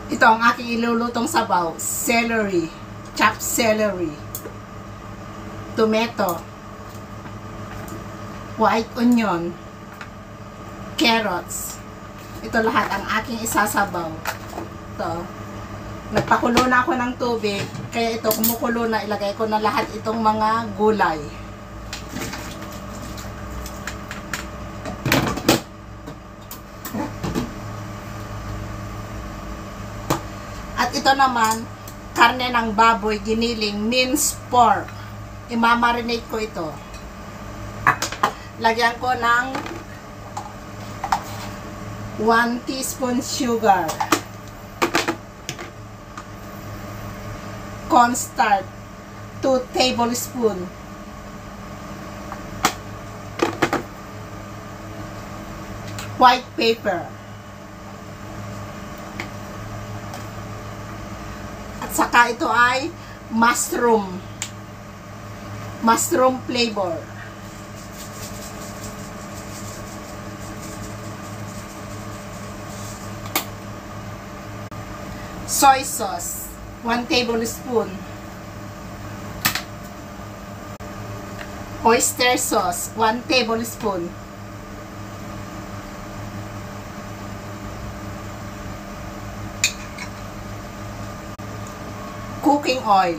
Ito ang aking ilulutong sabaw. Celery. Chopped celery. Tomato. White onion. Carrots. Ito lahat ang aking isasabaw. Ito. Nagpakulo na ako ng tubig. Kaya ito, kumukulo na. Ilagay ko na lahat itong mga gulay. At ito naman, karne ng baboy, giniling, minced pork. Imamarinate ko ito. Lagyan ko ng 1 teaspoon sugar. Cornstarch, 2 tablespoons. White pepper. At saka ito ay mushroom. Mushroom flavor. Soy sauce, 1 tablespoon. Oyster sauce, 1 tablespoon. Cooking oil,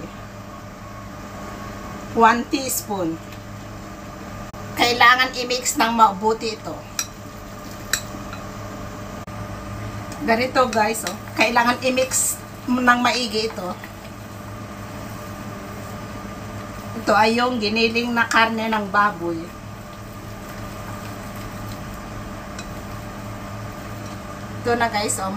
1 teaspoon. Kailangan i-mix ng mabuti ito. Ganito guys, oh. Kailangan i-mix ng maigi ito. Ito ay yung giniling na karne ng baboy. Ito na guys, oh,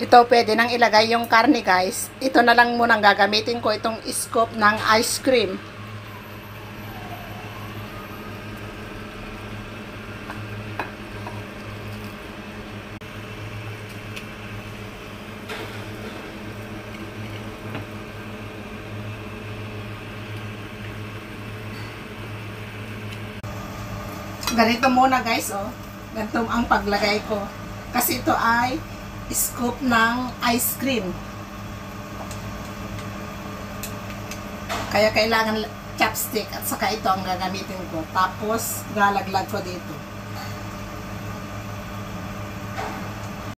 Ito pwede nang ilagay yung karne guys. Ito na lang muna gagamitin ko itong scoop ng ice cream. Ganito muna guys, oh. Ganito ang paglagay ko. Kasi ito ay scoop ng ice cream. Kaya kailangan chopstick at saka ito ang gagamitin ko. Tapos, galaglag ko dito.